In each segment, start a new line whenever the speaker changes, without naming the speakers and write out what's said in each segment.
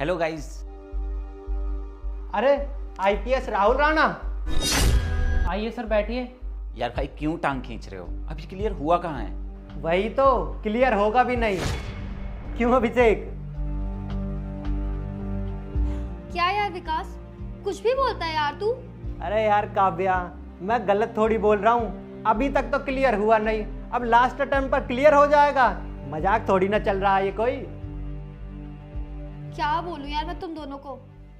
Hello guys.
अरे IPS Rahul Rana.
आइए sir बैठिए।
यार भाई क्यों टांग खींच रहे हो? अभी क्लियर हुआ कहाँ है?
वही तो, क्लियर होगा भी नहीं। क्यों अभिषेक?
क्या यार विकास, कुछ भी बोलता है यार तू।
अरे यार काव्या, मैं गलत थोड़ी बोल रहा हूँ। अभी तक तो क्लियर हुआ नहीं, अब लास्ट अटेम्प्ट पर क्लियर हो जाएगा। मजाक थोड़ी ना चल रहा है ये कोई।
क्या बोलूं यार मैं तुम दोनों को।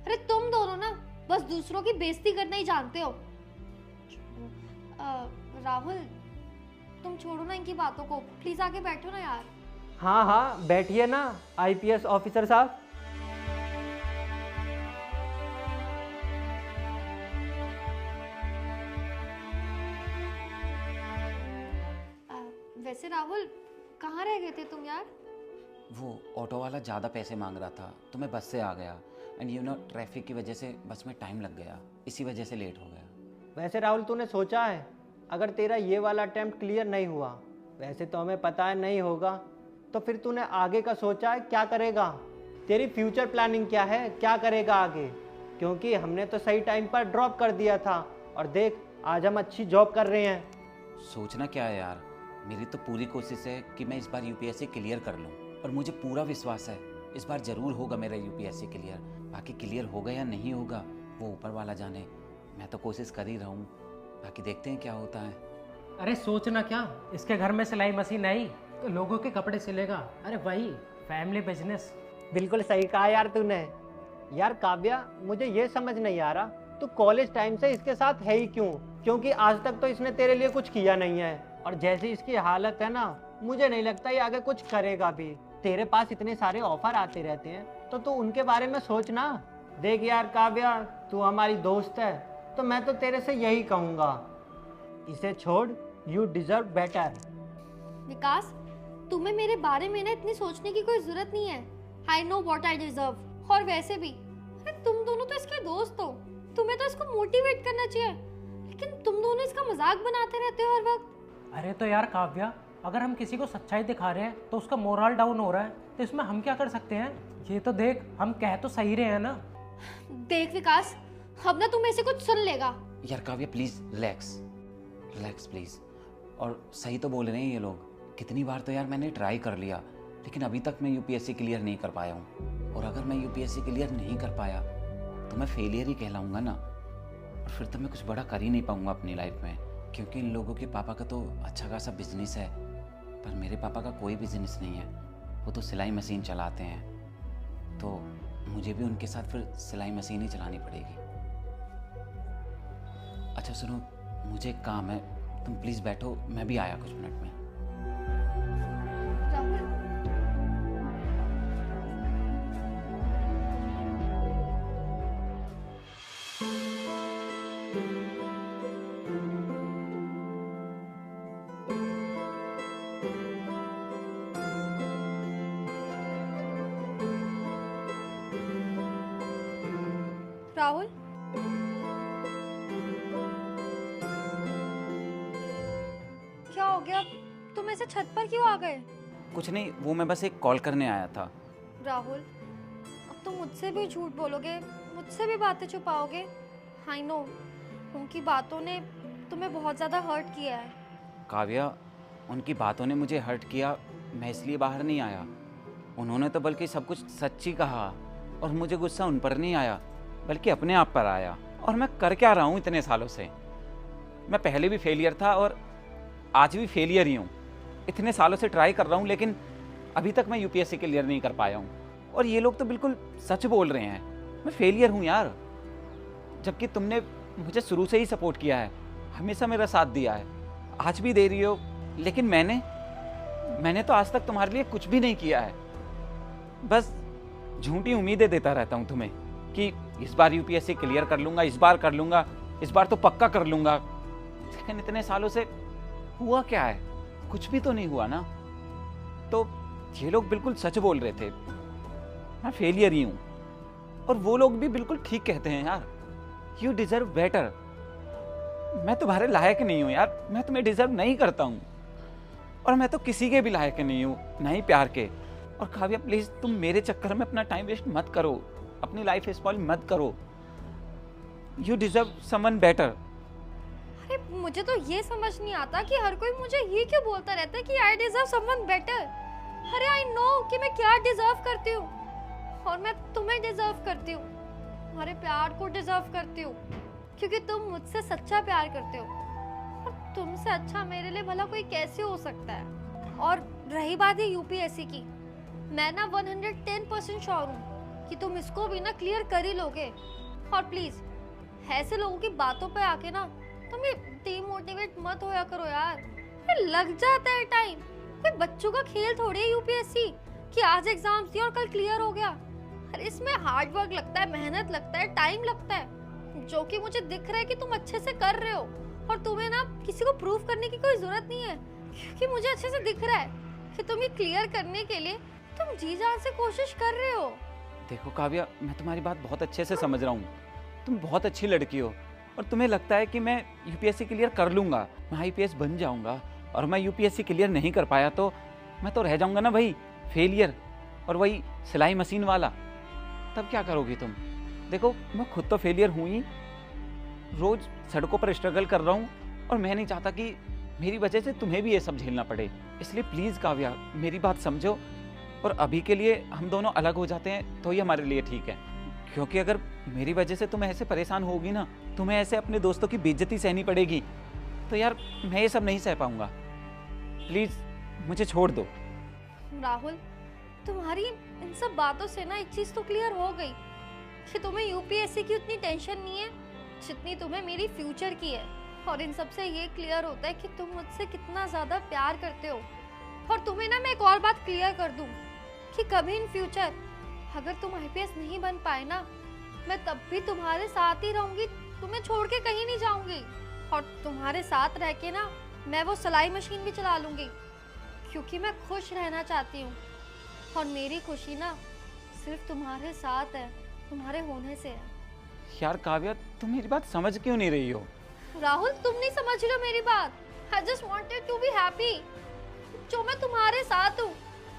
अरे तुम दोनों ना बस दूसरों की बेइज्जती करना ही जानते हो। राहुल, तुम छोड़ो ना इनकी बातों को, प्लीज आके बैठो ना यार।
हाँ हाँ बैठिए ना आईपीएस ऑफिसर साहब।
वैसे राहुल, कहाँ रह गए थे तुम यार?
वो ऑटो वाला ज़्यादा पैसे मांग रहा था तो मैं बस से आ गया। एंड यू नो ट्रैफिक की वजह से बस में टाइम लग गया, इसी वजह से लेट हो गया।
वैसे राहुल, तूने सोचा है अगर तेरा ये वाला अटेम्प्ट क्लियर नहीं हुआ, वैसे तो हमें पता है नहीं होगा, तो फिर तूने आगे का सोचा है क्या करेगा? तेरी फ्यूचर प्लानिंग क्या है, क्या करेगा आगे? क्योंकि हमने तो सही टाइम पर ड्रॉप कर दिया था और देख आज हम अच्छी जॉब कर रहे हैं।
सोचना क्या है यार, मेरी तो पूरी कोशिश है कि मैं इस बार यूपीएससी क्लियर कर लूँ और मुझे पूरा विश्वास है इस बार ज़रूर होगा मेरा यूपीएससी क्लियर। बाकी क्लियर होगा या नहीं होगा वो ऊपर वाला जाने, मैं तो कोशिश कर ही रहा हूँ, बाकी देखते हैं क्या होता है।
अरे सोचना क्या, इसके घर में सिलाई मशीन आई तो लोगों के कपड़े सिलेगा। अरे वही फैमिली बिजनेस।
बिल्कुल सही कहा यार तूने। यार काव्या, मुझे ये समझ नहीं आ रहा तू कॉलेज टाइम से इसके साथ है ही क्यों? क्योंकि आज तक तो इसने तेरे लिए कुछ किया नहीं है और जैसी इसकी हालत है ना, मुझे नहीं लगता ये आगे कुछ करेगा भी। तेरे पास इतने सारे ऑफर आते रहते हैं तो तू उनके बारे में सोचना। देख यार काव्या, तू हमारी दोस्त है तो मैं तो तेरे से यही कहूँगा, इसे छोड़, यू डिजर्व बेटर।
विकास, तुम्हें मेरे बारे में ना इतनी सोचने की कोई जरूरत नहीं है। I know what I deserve. और वैसे भी अरे तुम दोनों तो इसके दोस्त हो, तुम्हें तो इसको मोटिवेट करना चाहिए, लेकिन तुम दोनों इसका मजाक बनाते रहते हो हर वक्त।
अरे तो यार काव्या, अगर हम किसी को सच्चाई दिखा रहे हैं तो उसका मोरल डाउन हो रहा है, तो इसमें हम क्या कर सकते हैं? ये तो देख, हम कह तो सही रहे हैं ना।
देख विकास, अब ना तुम्हें से कुछ सुन लेगा।
यार Kavya please relax relax please. और सही तो बोल रहे हैं ये लोग, कितनी बार तो यार मैंने ट्राई कर लिया लेकिन अभी तक मैं यूपीएससी क्लियर नहीं कर पाया हूँ। और अगर मैं यूपीएससी क्लियर नहीं कर पाया तो मैं फेलियर ही कहलाऊँगा ना, और फिर तो मैं कुछ बड़ा कर ही नहीं पाऊँगा अपनी लाइफ में। क्योंकि इन लोगों के पापा का तो अच्छा खासा बिजनेस है, पर मेरे पापा का कोई बिजनेस नहीं है, वो तो सिलाई मशीन चलाते हैं, तो मुझे भी उनके साथ फिर सिलाई मशीन ही चलानी पड़ेगी। अच्छा सुनो, मुझे एक काम है, तुम प्लीज़ बैठो, मैं भी आया कुछ मिनट में।
राहुल, राहुल, क्या हो गया? तुम ऐसे छत पर क्यों आ गए?
कुछ नहीं, वो मैं बस एक कॉल करने आया था।
राहुल, अब तुम मुझसे भी झूठ बोलोगे, मुझसे भी बातें छुपाओगे। आई नो, उनकी बातों ने तुम्हें बहुत ज़्यादा हर्ट किया है।
काव्या, उनकी बातों ने मुझे हर्ट किया, मैं इसलिए बाहर नहीं आया। उन्होंने तो बल्कि सब कुछ सच्ची कहा और मुझे गुस्सा उन पर नहीं आया बल्कि अपने आप पर आया। और मैं कर क्या रहा हूँ इतने सालों से? मैं पहले भी फेलियर था और आज भी फेलियर ही हूँ। इतने सालों से ट्राई कर रहा हूँ लेकिन अभी तक मैं यूपीएससी क्लियर नहीं कर पाया हूँ। और ये लोग तो बिल्कुल सच बोल रहे हैं, मैं फेलियर हूँ यार। जबकि तुमने मुझे शुरू से ही सपोर्ट किया है, हमेशा मेरा साथ दिया है, आज भी दे रही हो, लेकिन मैंने तो आज तक तुम्हारे लिए कुछ भी नहीं किया है। बस झूठी उम्मीदें देता रहता हूँ तुम्हें कि इस बार यूपीएससी क्लियर कर लूँगा, इस बार कर लूँगा, इस बार तो पक्का कर लूँगा। लेकिन इतने सालों से हुआ क्या है? कुछ भी तो नहीं हुआ ना। तो ये लोग बिल्कुल सच बोल रहे थे, मैं फेलियर ही हूँ। और वो लोग भी बिल्कुल ठीक कहते हैं यार, यू डिजर्व बेटर। मैं तुम्हारे लायक नहीं हूँ यार, मैं तुम्हें डिजर्व नहीं करता हूँ। और मैं तो किसी के भी लायक नहीं हूँ, ना ही प्यार के। और काव्या प्लीज तुम मेरे चक्कर में अपना टाइम वेस्ट मत करो, अपनी लाइफ स्पॉइल मत करो। You deserve someone better.
अरे मुझे तो ये समझ नहीं आता कि हर कोई मुझे ये क्यों बोलता रहता है कि आई डिजर्व समवन बेटर। अरे आई नो कि मैं क्या डिजर्व करती हूँ, और मैं तुम्हें डिजर्व करती हूँ, तुम्हारे प्यार को डिजर्व करती हूँ, क्योंकि तुम मुझसे सच्चा प्यार करते हो, और तुमसे अच्छा मेरे लिए भला कोई कैसे हो सकता है। और रही बात है यूपीएससी की, मैं ना 110% श्योर हूँ कि तुम इसको भी ना क्लियर कर ही लोगे। और प्लीज ऐसे लोगों की बातों पे आके ना तुम ये डीमोटिवेट मत होया करो यार। अरे लग जाता है टाइम, कोई बच्चों का खेल थोड़ी है यूपीएससी कि आज एग्जाम्स दिए और कल क्लियर हो गया। अरे इसमें हार्ड वर्क लगता है, मेहनत लगता है, टाइम लगता है, जो कि मुझे दिख रहा है कि तुम अच्छे से कर रहे हो, और तुम्हें ना किसी को प्रूव करने की कोई जरूरत नहीं है, क्योंकि मुझे अच्छे से दिख रहा है कि तुम ये क्लियर करने के लिए तुम जी जान से कोशिश कर रहे हो।
देखो काव्या, मैं तुम्हारी बात बहुत अच्छे से समझ रहा हूँ, तुम बहुत अच्छी लड़की हो, और तुम्हें लगता है कि मैं यूपीएससी क्लियर कर लूँगा, मैं आईपीएस बन जाऊँगा, और मैं यूपीएससी क्लियर नहीं कर पाया तो मैं तो रह जाऊँगा ना भाई फेलियर, और वही सिलाई मशीन वाला। तब क्या करोगी तुम? देखो मैं खुद तो फेलियर हूँ ही, रोज़ सड़कों पर स्ट्रगल कर रहा हूँ, और मैं नहीं चाहता कि मेरी वजह से तुम्हें भी ये सब झेलना पड़े। इसलिए प्लीज़ काव्या मेरी बात समझो, और अभी के लिए हम दोनों अलग हो जाते हैं तो ही हमारे लिए ठीक है, क्योंकि अगर मेरी वजह से तुम ऐसे परेशान होगी ना, तुम्हें ऐसे अपने दोस्तों की बेइज्जती सहनी पड़ेगी, तो यार मैं ये सब नहीं सह पाऊंगा। प्लीज़ मुझे छोड़ दो।
राहुल, तुम्हारी इन सब बातों से ना एक चीज तो क्लियर हो गई कि तुम्हें यूपीएससी की उतनी टेंशन नहीं है जितनी तुम्हें मेरी फ्यूचर की है। और इन सब से ये क्लियर होता है कि तुम मुझसे कितना ज्यादा प्यार करते हो। और तुम्हें ना मैं एक और बात क्लियर कर दूं कि कभी इन फ्यूचर अगर तुम आईपीएस नहीं बन पाए ना, मैं तब भी तुम्हारे साथ ही रहूंगी, तुम्हें छोड़ के कहीं नहीं जाऊंगी। और तुम्हारे साथ रह के ना मैं वो सिलाई मशीन भी चला लूंगी, क्योंकि मैं खुश रहना चाहती हूँ, और मेरी खुशी ना सिर्फ तुम्हारे साथ है, तुम्हारे होने से है।
यार काव्या तुम मेरी बात समझ क्यों नहीं रही हो?
राहुल, तुम नहीं समझ रहे हो मेरी बात। I just wanted to be happy, जो मैं तुम्हारे साथ हूँ,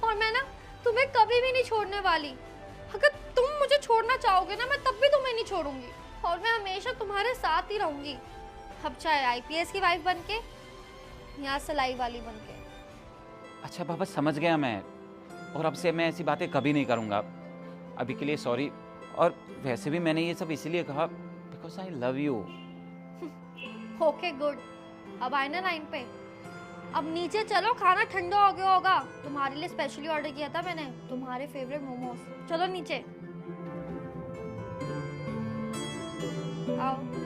और मैं ना तुम्हें कभी भी नहीं छोड़ने वाली। अगर तुम मुझे छोड़ना चाहोगे ना, मैं तब भी तुम्हें नहीं छोड़ूंगी, और मैं हमेशा तुम्हारे साथ ही रहूंगी, अब चाहे आईपीएस की वाइफ बनके या सिलाई वाली बनके।
अच्छा बाबा समझ गया मैं, और अब से मैं ऐसी बातें कभी नहीं करूँगा। अभी के लिए सॉरी, और वैसे भी मैंने ये सब इसीलिए कहा because I love you.
Okay good, अब आए ना लाइन पे। अब नीचे चलो, खाना ठंडा हो गया होगा, तुम्हारे लिए स्पेशली ऑर्डर किया था मैंने, तुम्हारे फेवरेट मोमोज। चलो नीचे आओ।